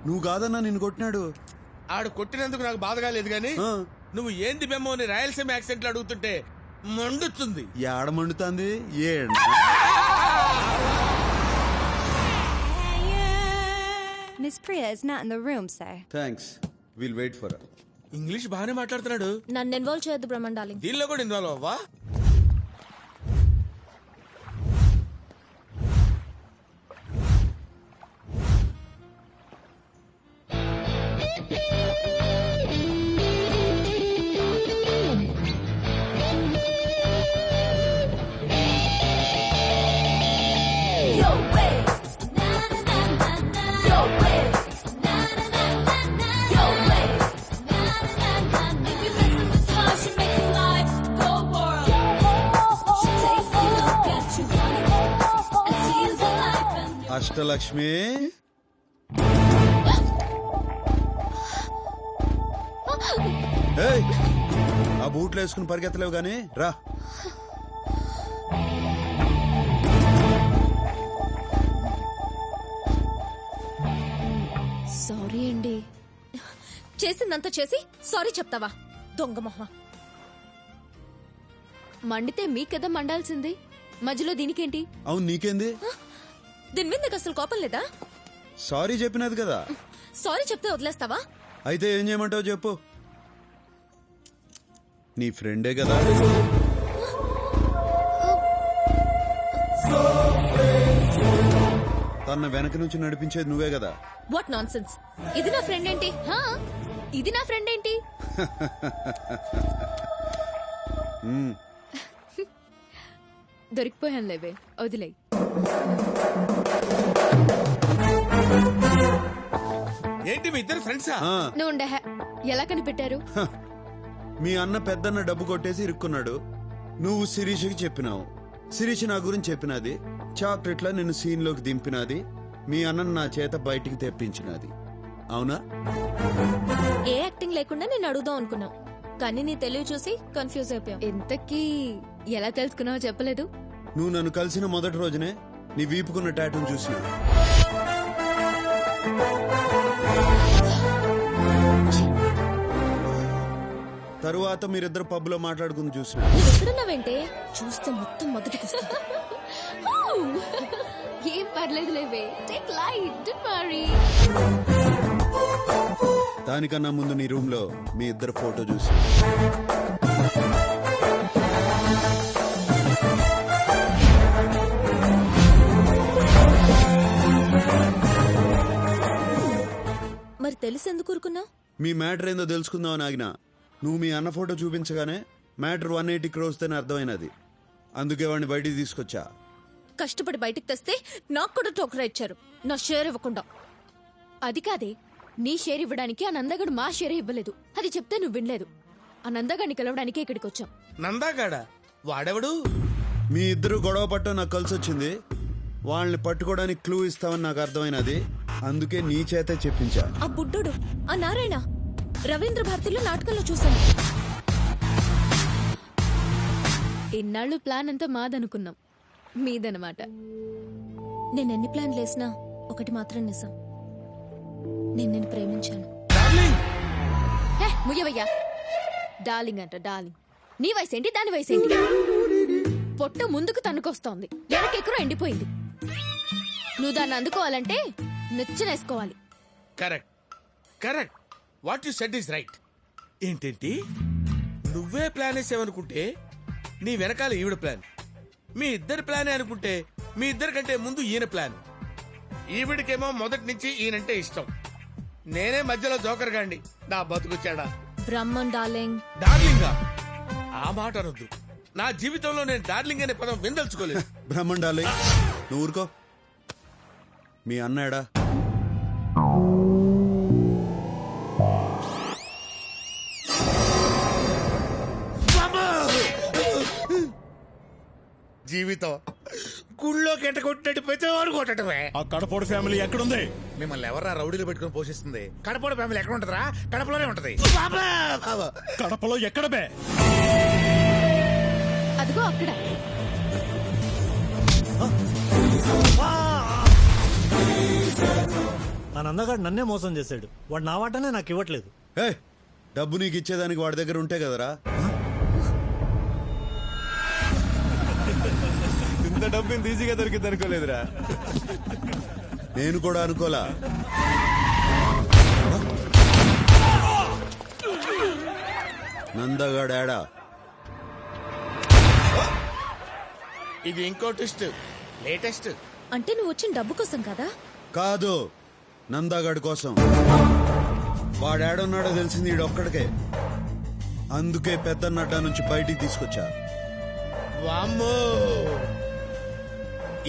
నువ్వు కాదన్నా నిన్ను కొట్టినాడు. ఆడు కొట్టినందుకు నాకు బాధగా లేదు గాని నువ్వు ఏంది బెమ్మో అని రాయలసీమ యాక్సెంట్ లో అడుగుతుంటే మండుతుంది. ఏడ మండుతుంది? ఏడ Miss Priya is not in the room, sir. Thanks, will wait for her. English బాగానే మాట్లాడుతున్నాడు. నన్ను ఇన్వాల్వ్ చేయొద్దు బ్రహ్మన్ డార్లింగ్. దీనిలో కూడా ఇన్వాల్వ్ అవ్వా? అష్టలక్ష్మి, ఏయ్, ఆ బూట్లు వేసుకుని పరిగెత్తలేవు గాని రా. సారీ అండి. చేసిందంతా చేసి సారీ చెప్తావా దొంగ మొహ? మండితే మీకెదా మండాల్సింది, మధ్యలో దీనికేంటి? అవును, నీకేంది? దీని మీద నీకు అసలు కోపం లేదా? సారీ చెప్పినది కదా. సారీ చెప్తే వదిలేస్తావా? అయితే ఏం చేయమంటావు చెప్పు. నీ ఫ్రెండే కదా. తన వెనక నుంచి నడిపించేది నువ్వే కదా. What non sense. ఇది నా ఫ్రెండ్ ఏంటి? ఇది నా ఫ్రెండ్ ఏంటి? దొరికిపోయాను లేవే, వదిలే. ఏంటి మీ ఇద్దరు ఫ్రెండ్సా? నువ్వు ఉండే ఎలా కనిపెట్టారు? మీ అన్న పెద్దన్న డబ్బు కొట్టేసి ఇరుక్కున్నాడు. నువ్వు శిరీషకి చెప్పినావు, శిరీష్ నా గురించి చెప్పినది, చాక్లెట్లా నిన్ను సీన్ లోకి దింపినది, మీ అన్న నా చేత బయటికి తెప్పించినది. అవునా? ఏ యాక్టింగ్ లేకుండా నేను అడుగుదాం అనుకున్నావు, కానీ నీ తెలివి చూసి కన్ఫ్యూజ్ అయిపోయావు. ఇంతకీ ఎలా తెలుసుకున్నావో చెప్పలేదు. నువ్వు నన్ను కలిసిన మొదటి రోజునే నీ వీపుకున్న టాటూను చూసిన. తరువాత మీరిద్దరు పబ్ లో మాట్లాడుకుని చూసిన. ఎక్కడున్నావంటే చూస్తే మొత్తం మొదటికి ఏం పర్లేదు లేవే, టేక్ లైట్, డోంట్ వరీ. దానికన్నా ముందు నీ రూమ్ లో మీ ఇద్దరు ఫోటో చూసి. మరి తెలిసి ఎందుకు ఊరుకున్నావు? మీ మ్యాటర్ ఏందో తెలుసుకుందామని ఆగినా. నువ్వు మీ అన్న ఫోటో చూపించగానే మ్యాటర్ 180 crores అని అర్థమైనది. అందుకే వాడిని బయటికి తీసుకొచ్చా. కష్టపడి బయటికి తెస్తే నాకు కూడా టోకరా ఇచ్చారు, నా షేర్ ఇవ్వకుండా. అది కాదే, నీ షేర్ ఇవ్వడానికి ఆ నందగాడు మా షేర్ ఇవ్వలేదు. అది చెప్తే నువ్వు వినలేదు. ఆ నందగాడిని కలవడానికి ఇక్కడికి వచ్చాం. నందాగాడా? వాడెవడు? మీ ఇద్దరు గొడవ పట్టడం నాకు కలిసి వచ్చింది. వాళ్ళని పట్టుకోవడానికి క్లూ ఇస్తామని నాకు అర్థమైనది. అందుకే నీ చేతే చెప్పించా. ఆ బుడ్డోడు, ఆ నారాయణ, రవీంద్ర భారతిలో నాటకంలో చూశాను. ఇన్నాళ్ళు ప్లాన్ అంతా మాదనుకున్నాం, మీదనమాట. నేనెన్ని ప్లాన్లు వేసినా ఒకటి మాత్రం నిజం, నేను ప్రేమించాను. ముయ్యవయ్యా, డార్లింగ్ అంట డార్లింగ్. నీ వయసేంటి, దాని వయసేంటి? పొట్ట ముందుకు తన్నుకొస్తోంది, వెనకెక్కరో ఎండిపోయింది. నువ్వు దాన్ని అందుకోవాలంటే నిచ్చెనేసుకోవాలి. Correct correct, what you said is right. ఏంటేంటి, నువ్వే ప్లాన్ వేసావనుకుంటే నీ వెనకాల ఈవిడ ప్లాన్, మీ ఇద్దరి ప్లానే అనుకుంటే మీ ఇద్దరి కంటే ముందు ఈయన ప్లాన్. ఈవిడికేమో మొదటి నుంచి ఈయనంటే ఇష్టం, నేనే మధ్యలో జోకర్ గాండి. నా బతుకుచ్చాడా బ్రహ్మన్ డార్లింగ్. డార్లింగా? ఆ మాట అనొద్దు. నా జీవితంలో నేను డార్లింగ్ అనే పదం విందల్చుకోలేదు. బ్రహ్మన్ డార్లింగ్, నువ్వు ఊరుకో. మీ అన్నాడా? జీవితం గుళ్ళో కెంట కొట్టినట్టు ప్రతివాడు కొట్టడమే. ఆ కడపోడు ఫ్యామిలీ ఎక్కడుంది? మిమ్మల్ని ఎవరా రౌడీలు పెట్టుకుని పోషిస్తుంది? కడపడ ఫ్యామిలీ ఎక్కడ ఉంటదిరా? కడపలోనే ఉంటది. కడపలో ఎక్కడ బే? అదిగో అక్కడ. ఆ నందగాడు నన్నే మోసం చేశాడు. వాడు నా వాటనే నాకు ఇవ్వట్లేదు. ఏ డబ్బు నీకు ఇచ్చేదానికి వాడి దగ్గర ఉంటే కదరా. ఇంత డబ్బు ఇంత ఈజీగా దొరికింది అనుకోలేదురా. నేను కూడా అనుకోలా. నందగాడా ఇది ఇంకో ట్విస్ట్, లేటెస్ట్. అంటే నువ్వు వచ్చిన డబ్బు కోసం కదా? కాదు, నందాగాడి కోసం. వాడేడున్నాడో తెలిసింది ఈడొక్కడికే. అందుకే పెద్దన్న అడ్డా నుంచి బయటికి తీసుకొచ్చా. వామ్మో,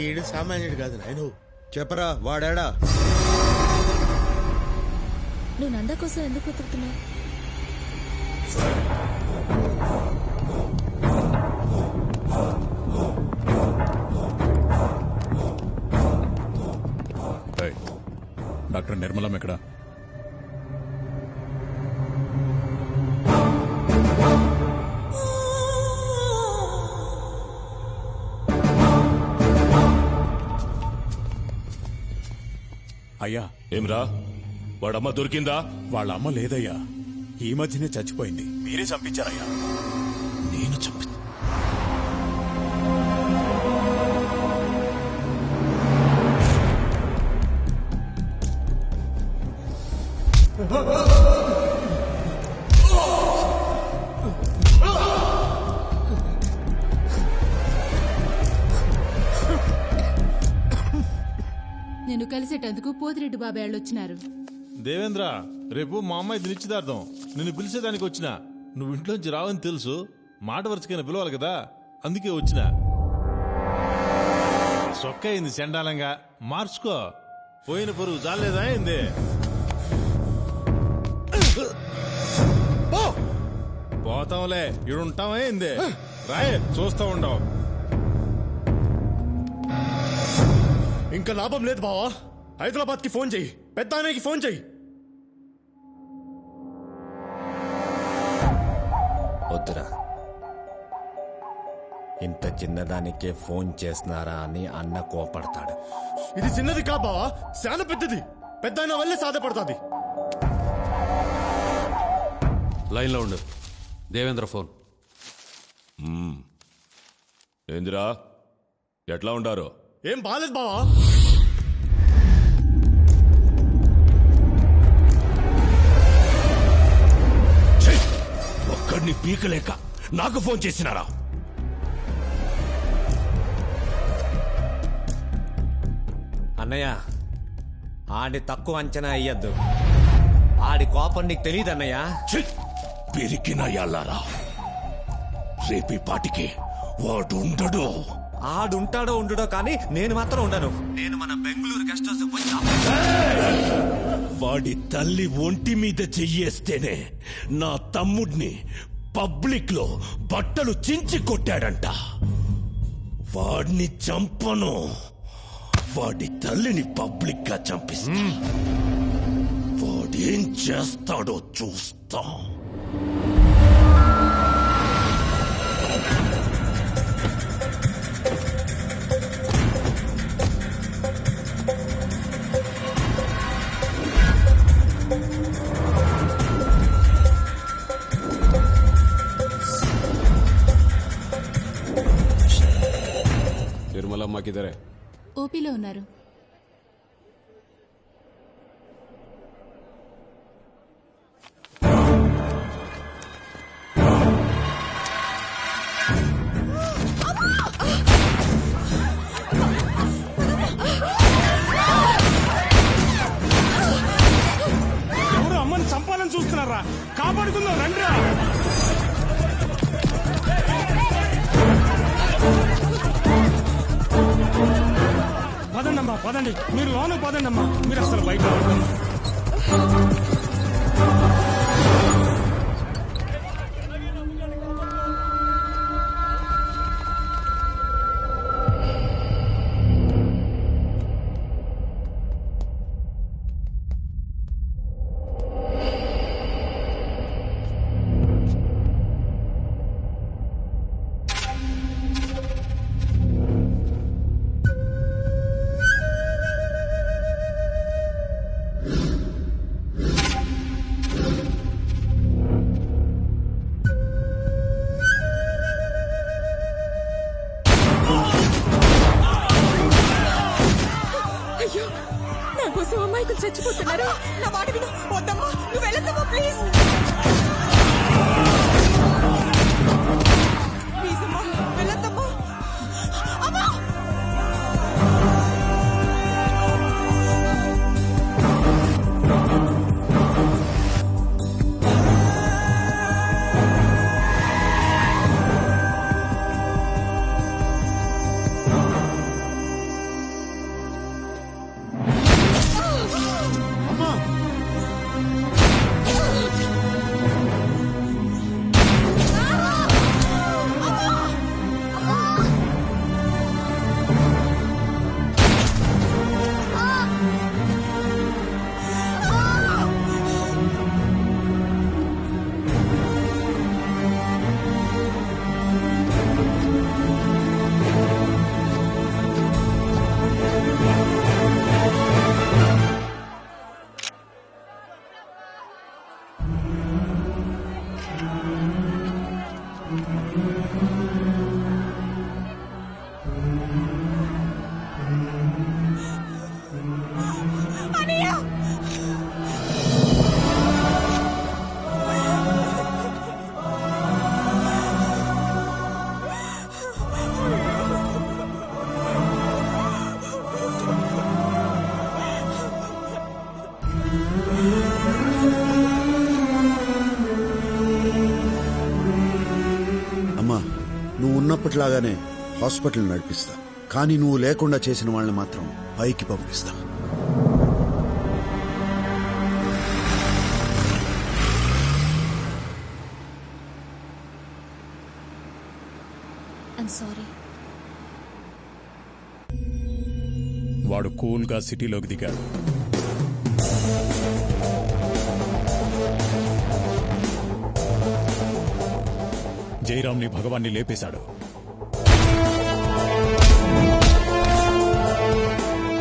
ఈడు సామాన్యుడు కాదు నాయను. చెప్పరా వాడేడా? నువ్వు నందా కోసం ఎందుకు వెతుకుతున్నావు? డాక్టర్ నిర్మలం ఎక్కడ? అయ్యా. ఏమ్రా, వాడమ్మ దొరికిందా? వాళ్ళ అమ్మ లేదయ్యా, ఈ మధ్యనే చచ్చిపోయింది. మీరే చంపించారయ్యా. నేను చంపి నేను కలిసేటందుకు పోతిరెడ్డి బాబాయ్ వాళ్ళు వచ్చినారు. దేవేంద్ర, రేపు మా అమ్మాయి నిశ్చితార్థం. నిన్ను పిలిచేదానికి వచ్చినా. నువ్వు ఇంట్లోంచి రావని తెలుసు, మాట వరుసకైనా పిలవాలి కదా, అందుకే వచ్చినా. సొక్క అయింది చండాలంగా, మార్చుకో. పోయిన పరువు చాలేదా అయింది. పోతాంలే, ఇడుంటావా అయింది. రాయ్, చూస్తా ఉండవు. ఇంకా లాభం లేదు బావా. హైదరాబాద్ కి ఫోన్ చెయ్యి, పెద్ద ఆయనకి ఫోన్ చెయ్యి. వద్దురా, ఇంత చిన్నదానికే ఫోన్ చేస్తున్నారా అని అన్న కోపడతాడు. ఇది చిన్నది కా బావా, చాలా పెద్దది. పెద్ద ఆయన వల్లే సాధపడుతుంది. లైన్లో ఉండు. దేవేంద్ర ఫోన్. ఏందిరా, ఎట్లా ఉండారు? ఏం బాలేదు బావా. ఒక్కడిని పీకలేక నాకు ఫోన్ చేసినారా? అన్నయ్య, ఆడి తక్కువ అంచనా అయ్యద్దు. ఆడి కోపం నీకు తెలియదు అన్నయ్య. పెరికిన యాళ్ళారా, రేపీ పాటికి వాడు ఉండడు. ఆడుంటాడో ఉండుడో కానీ నేను మాత్రం ఉండను. నేను మన బెంగళూరు గెస్ట్ హౌస్ పోయినా. వాడి తల్లి ఒంటి మీద చెయ్యేస్తేనే నా తమ్ముడిని పబ్లిక్ లో బట్టలు చించి కొట్టాడంట. వాడిని చంపను, వాడి తల్లిని పబ్లిక్ గా చంపిస్తా. వాడేం చేస్తాడో చూస్తా. నిర్మలమ్మకిదరే ఓపీలో ఉన్నారు. ఎవరు అమ్మని చంపాలని చూస్తున్నారా? కాపాడుకుందాం రండిరా. పదండమ్మా, పదండి. మీరు లోను పదండమ్మా, మీరు అసలు బయట. చచ్చిపోతున్నారు. నా మాట విను. వద్దమ్మా, నువ్వు వెళ్ళొద్దమ్మా, ప్లీజ్ ప్లీజ్ అమ్మా, వెళ్ళొద్దమ్మా. అమ్మా అమ్మా, నువ్వు ఉన్నప్పటిలాగానే హాస్పిటల్ నడిపిస్తా, కానీ నువ్వు లేకుండా చేసిన వాళ్ళని మాత్రం పైకి పంపిస్తా. I'm sorry. వాడు కూల్గా సిటీలోకి దిగాడు. జయరాంని భగవాన్ని లేపేశాడు.